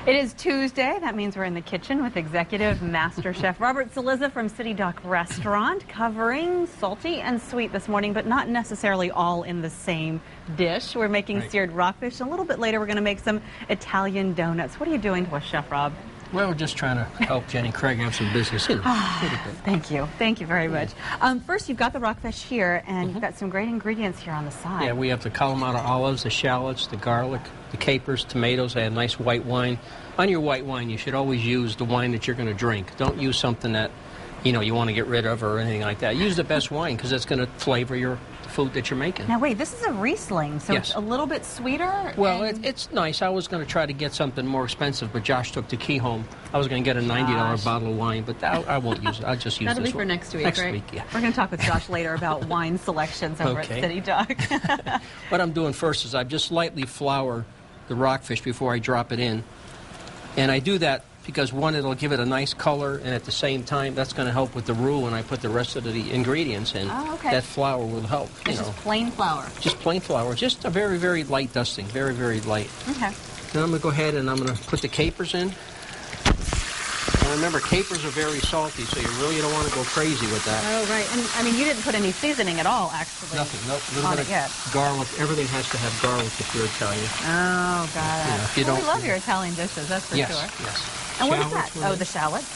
It is Tuesday. That means we're in the kitchen with Executive Master Chef Robert Saliza from City Dock Restaurant, covering salty and sweet this morning, but not necessarily all in the same dish. We're making seared rockfish. A little bit later, we're going to make some Italian donuts. What are you doing to us, Chef Rob? Well, we're just trying to help Jenny Craig have some business. Thank you. Thank you very much. First, you've got the rockfish here, and you've got some great ingredients here on the side. Yeah, we have the Kalamata olives, the shallots, the garlic, the capers, tomatoes. I have nice white wine. On your white wine, you should always use the wine that you're going to drink. Don't use something that, you want to get rid of or anything like that. Use the best wine because it's going to flavor your food that you're making. Now, wait, this is a Riesling, so it's a little bit sweeter? Well, it's nice. I was going to try to get something more expensive, but Josh took the key home. I was going to get a $90 bottle of wine, but I won't use it. I'll just use That'll this be for one. next week, Next right? week, yeah. We're going to talk with Josh later about wine selections over at City Dock. What I'm doing first is I just lightly flour the rockfish before I drop it in. And I do that because, one, it'll give it a nice color, and at the same time, that's going to help with the roux when I put the rest of the ingredients in. Oh, okay. That flour will help. It's just plain flour? Just plain flour. Just a very, very light dusting. Very, very light. Okay. Then I'm going to go ahead and I'm going to put the capers in. And remember, capers are very salty, so you really don't want to go crazy with that. Oh, right. And, I mean, you didn't put any seasoning at all, actually. Nothing. Nope. A little bit of garlic. Everything has to have garlic if you're Italian. Oh, got it. If you don't, we love your Italian dishes, that's for sure. Yes. And what is that? Oh, the shallots.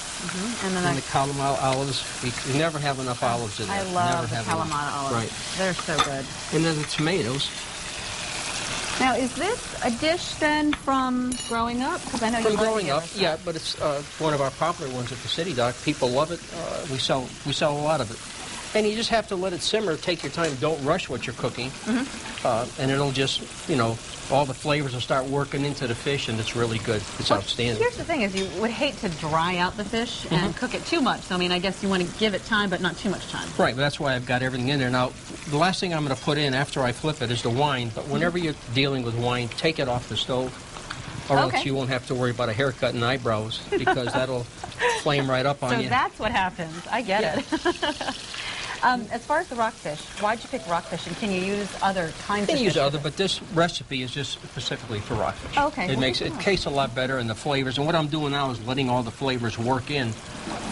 And then the Kalamata olives. We never have enough olives in there. I love the Kalamata olives. Right. They're so good. And then the tomatoes. Now, is this a dish then from growing up? Because I know you love growing up, yeah, but it's one of our popular ones at the City Dock. People love it. We sell a lot of it. And you just have to let it simmer. Take your time. Don't rush what you're cooking. And it'll just, all the flavors will start working into the fish, and it's really good. It's outstanding. Here's the thing is you would hate to dry out the fish and cook it too much. So, I mean, I guess you want to give it time, but not too much time. Right, but that's why I've got everything in there. Now, the last thing I'm going to put in after I flip it is the wine. But whenever you're dealing with wine, take it off the stove, or else you won't have to worry about a haircut and eyebrows, because that'll flame right up on you. So that's what happens. I get it. As far as the rockfish, why'd you pick rockfish, and can you use other kinds of fish? You can use other, but this recipe is just specifically for rockfish. Okay. It tastes a lot better, and the flavors. And what I'm doing now is letting all the flavors work in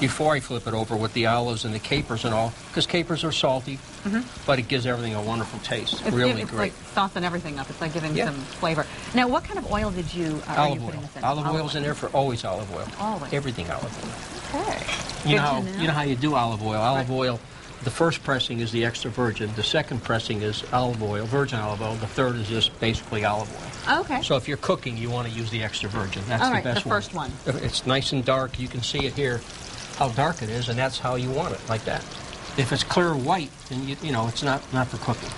before I flip it over with the olives and the capers and all, because capers are salty, but it gives everything a wonderful taste. It's really great. It's like saucing everything up. It's like giving some flavor. Now, what kind of oil did you? Olive oil. Olive oil's in there for always olive oil. Always. Everything olive oil. Okay. You know how you do olive oil. Olive oil. The first pressing is the extra virgin. The second pressing is olive oil, virgin olive oil. The third is just basically olive oil. Okay. So if you're cooking, you want to use the extra virgin. That's the best one. The first one. It's nice and dark. You can see it here, how dark it is, and that's how you want it, like that. If it's clear white, then it's not for cooking.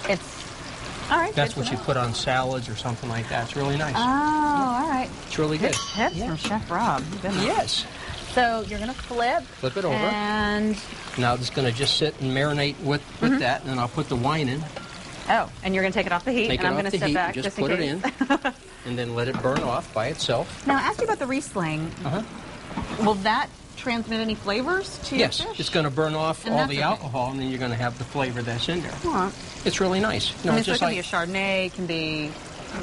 All right. That's what you put on salads or something like that. It's really nice. Oh, all right. It's really good. Tips from Chef Rob. Yes. So you're going to flip it over. And now it's going to just sit and marinate with that, and then I'll put the wine in. Oh, and you're going to take it off the heat, and I'm going to step back just put it in, and then let it burn off by itself. Now, ask you about the Riesling. Will that transmit any flavors to your fish? Yes, it's going to burn off all the alcohol, and then you're going to have the flavor that's in there. Huh. It's really nice. So it can be a Chardonnay, it can be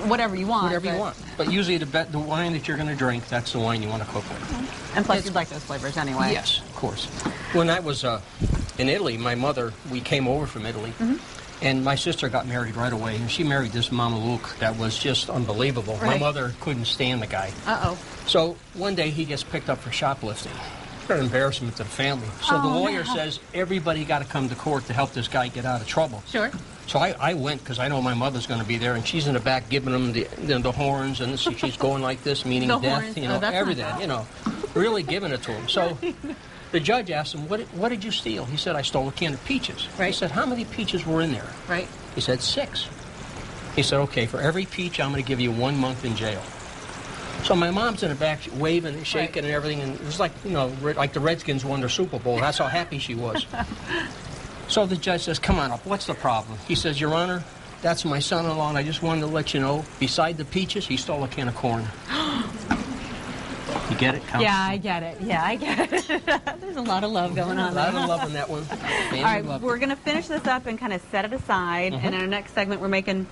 whatever you want. Whatever you want. But usually the wine that you're going to drink, that's the wine you want to cook with. And plus, you'd like those flavors anyway. Yes, of course. When I was in Italy, we came over from Italy, and my sister got married right away, and she married this Mama Luke that was just unbelievable. Right. My mother couldn't stand the guy. So one day he gets picked up for shoplifting. An embarrassment to the family. So the lawyer says everybody got to come to court to help this guy get out of trouble. Sure. So I went because I know my mother's going to be there, and she's in the back giving him the horns, and she's going like this, meaning death, everything, really giving it to him. So the judge asked him, what did you steal? He said, I stole a can of peaches. Right. He said, how many peaches were in there? Right. He said, 6. He said, okay, for every peach, I'm going to give you 1 month in jail. So my mom's in the back waving and shaking and everything, and it was like, like the Redskins won their Super Bowl. That's how happy she was. So the judge says, come on up, what's the problem? He says, Your Honor, that's my son-in-law, and I just wanted to let you know, beside the peaches, he stole a can of corn. You get it? Yeah, I get it. Yeah, I get it. There's a lot of love going on there. A lot of love in that one. All right, we're going to finish this up and kind of set it aside, and in our next segment, we're making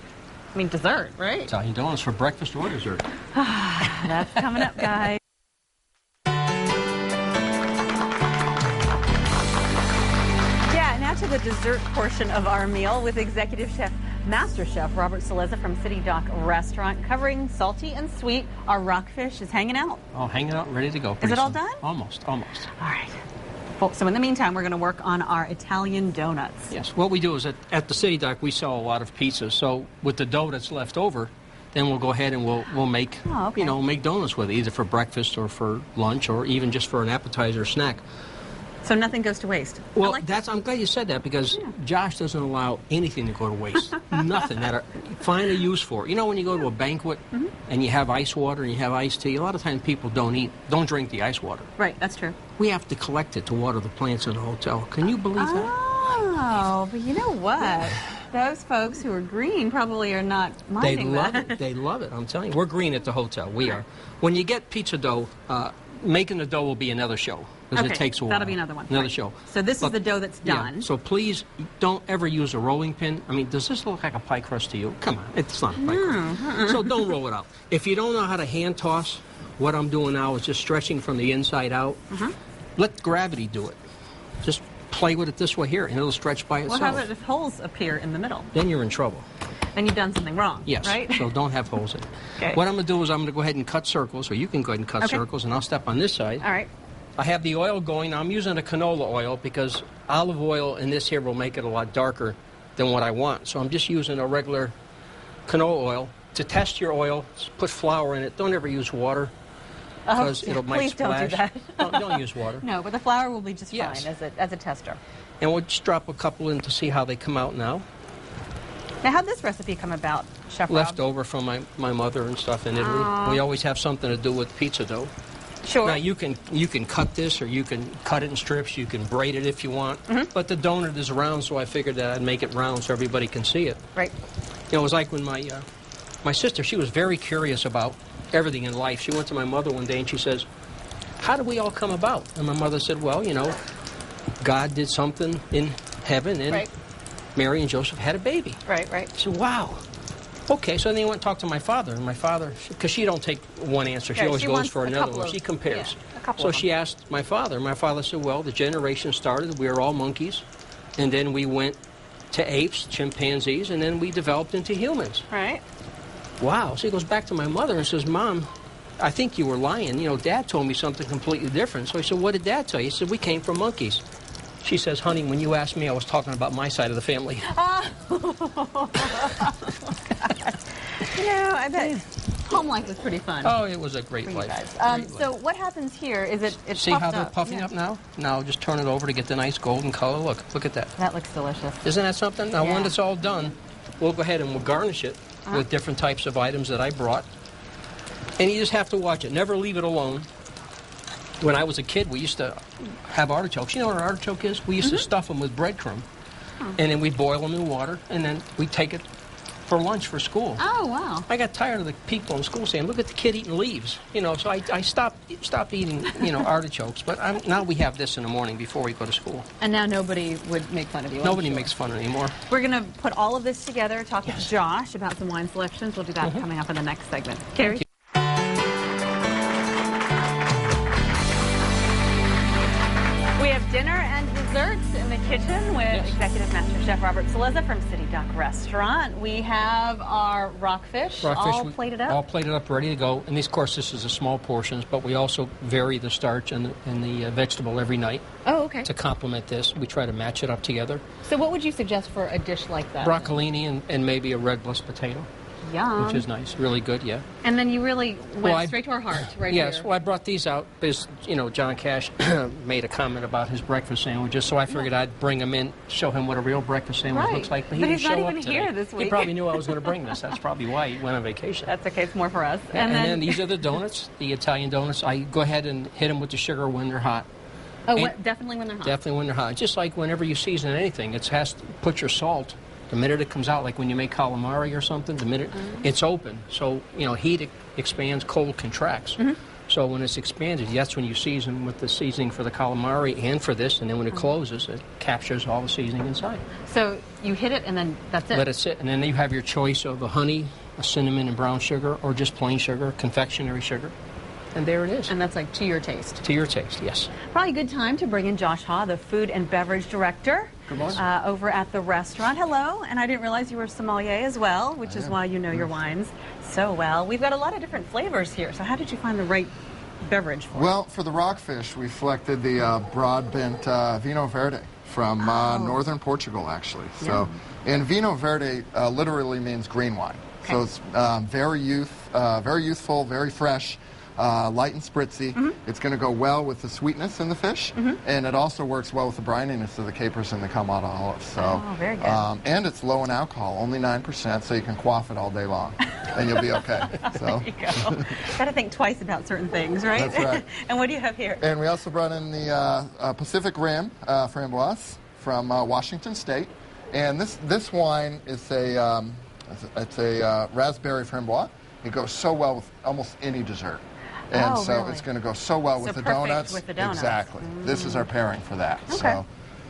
I mean, dessert, right? Italian donuts for breakfast or dessert. That's coming up, guys. Yeah, now to the dessert portion of our meal with Executive Chef, Master Chef Robert Saleza from City Dock Restaurant, covering salty and sweet. Our rockfish is hanging out. Oh, hanging out, ready to go. Is it all done? Almost. All right. Well, so in the meantime, we're going to work on our Italian donuts. Yes. What we do is at the City Dock, we sell a lot of pizzas. So with the dough that's left over, then we'll go ahead and we'll make make donuts with it, either for breakfast or for lunch or even just for an appetizer or snack. So nothing goes to waste. Well, I'm glad you said that, because Josh doesn't allow anything to go to waste. Nothing. Find a use for it. You know, when you go to a banquet and you have ice water and you have iced tea, a lot of times people don't drink the ice water. Right, that's true. We have to collect it to water the plants in the hotel. Can you believe that? Oh, but you know what? Those folks who are green probably are not minding that. They love it. I'm telling you. We're green at the hotel. We are. When you get pizza dough, making the dough will be another show. Because it takes a while. That'll be another one. Another show. So this is the dough that's done. Yeah, so please don't ever use a rolling pin. I mean, does this look like a pie crust to you? Come on, it's not a pie crust. So don't roll it out. If you don't know how to hand toss, what I'm doing now is just stretching from the inside out. Let gravity do it. Just play with it this way here, and it'll stretch by itself. Well, how about if holes appear in the middle? Then you're in trouble. Then you've done something wrong, yes, right? So don't have holes in it. Okay. What I'm going to do is I'm going to go ahead and cut circles, or you can go ahead and cut circles, and I'll step on this side. All right. I have the oil going. Now I'm using a canola oil because olive oil in this here will make it a lot darker than what I want. So I'm just using a regular canola oil. To test your oil, put flour in it. Don't ever use water because might splash. Please don't do that. Don't use water. No, but the flour will be just fine as a tester. And we'll just drop a couple in to see how they come out now. Now, how'd this recipe come about, Chef Rob? Left over from my mother and stuff in Italy. We always have something to do with pizza dough. Sure. Now, you can cut this, or you can cut it in strips. You can braid it if you want. But the donut is round, so I figured that I'd make it round so everybody can see it. Right. You know, it was like when my sister, she was very curious about everything in life. She went to my mother one day and she says, how did we all come about? And my mother said, well, you know, God did something in heaven, and Mary and Joseph had a baby. Right. I said, wow. Okay, so then he went and talked to my father, and my father, because she don't take one answer, she always goes for another one. She compares. So she asked my father. My father said, well, the generation started, we were all monkeys, and then we went to apes, chimpanzees, and then we developed into humans. Right. Wow. So he goes back to my mother and says, Mom, I think you were lying. You know, Dad told me something completely different. So he said, what did Dad tell you? He said, we came from monkeys. She says, honey, when you asked me, I was talking about my side of the family. You know, I bet home life was pretty fun. Oh, it was a great life. So what happens here is it's See how they're puffing up now? Now just turn it over to get the nice golden color. Look at that. That looks delicious. Isn't that something? Now, when it's all done, we'll go ahead and we'll garnish it with different types of items that I brought. And you just have to watch it. Never leave it alone. When I was a kid, we used to have artichokes. You know what an artichoke is? We used to stuff them with breadcrumb. And then we'd boil them in water, and then we'd take it for lunch for school. Oh, wow. I got tired of the people in school saying, look at the kid eating leaves. You know, so I stopped eating, artichokes. But now we have this in the morning before we go to school. And now nobody would make fun of you. Nobody makes fun anymore. We're going to put all of this together, talk with Josh about some wine selections. We'll do that coming up in the next segment. Carrie? We have dinner and desserts in the kitchen with Executive Master Chef Robert Saleza from City Dock Restaurant. We have our rockfish all plated up. All plated up, ready to go. And of course, this is the small portions, but we also vary the starch and the vegetable every night. Oh, okay. To complement this, we try to match it up together. So what would you suggest for a dish like that? Broccolini and maybe a red bliss potato. Yum. Which is nice. Really good, yeah. And then you really went straight to our heart right here. Yes, well, I brought these out because, John Cash made a comment about his breakfast sandwiches, so I figured I'd bring them in, show him what a real breakfast sandwich looks like. But he's not even here this week. He probably knew I was going to bring this. That's probably why he went on vacation. That's okay. It's more for us. And then these are the donuts, the Italian donuts. I go ahead and hit them with the sugar when they're hot. Oh, definitely when they're hot. Definitely when they're hot. Just like whenever you season anything, it has to put your salt. The minute it comes out, like when you make calamari or something, the minute it's open. So, heat expands, cold contracts. So when it's expanded, that's when you season with the seasoning for the calamari and for this, and then when it closes, it captures all the seasoning inside. So you hit it, and then that's it? Let it sit, and then you have your choice of a honey, a cinnamon and brown sugar, or just plain sugar, confectionery sugar. And there it is. And that's like to your taste? To your taste, yes. Probably a good time to bring in Josh Haw, the Food and Beverage Director. Good morning. Over at the restaurant. Hello, and I didn't realize you were a sommelier as well, which is why you know your wines so well. We've got a lot of different flavors here, so how did you find the right beverage for Well, for the rockfish, we selected the broad-bent Vinho Verde from northern Portugal, actually. So, and Vinho Verde literally means green wine. Okay. So it's very youthful, very fresh. Light and spritzy. It's going to go well with the sweetness in the fish, and it also works well with the brininess of the capers and the Kalamata olives. So, very good. And it's low in alcohol, only 9%, so you can quaff it all day long, and you'll be okay. So. There you go. Got to think twice about certain things, right? That's right. And what do you have here? And we also brought in the Pacific Rim Framboise from Washington State, and this wine is a raspberry framboise. It goes so well with almost any dessert. And so it's going to go so well with the donuts. With the donuts. Exactly. This is our pairing for that. Okay.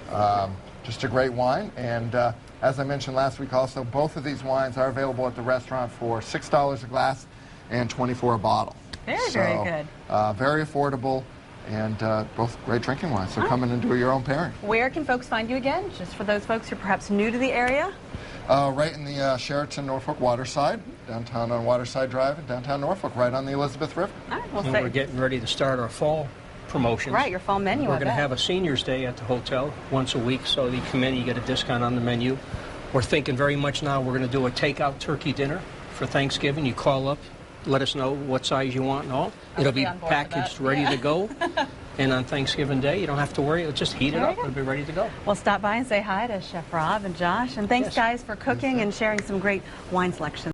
So just a great wine. And as I mentioned last week also, both of these wines are available at the restaurant for $6 a glass and $24 a bottle. Very good. Very affordable and both great drinking wines. So come in and do your own pairing. Where can folks find you again, just for those folks who are perhaps new to the area? Right in the Sheraton Norfolk Waterside, downtown on Waterside Drive in downtown Norfolk, right on the Elizabeth River. All right, And we're getting ready to start our fall promotions. Right, your fall menu. We're going to have a seniors day at the hotel once a week, so you come in, you get a discount on the menu. We're thinking very much now we're going to do a takeout turkey dinner for Thanksgiving. You call up, let us know what size you want and all. It'll be packaged, ready to go. And on Thanksgiving Day, you don't have to worry. It'll just heat it up. It'll be ready to go. Well, stop by and say hi to Chef Rob and Josh. And thanks, guys, for cooking and sharing some great wine selections.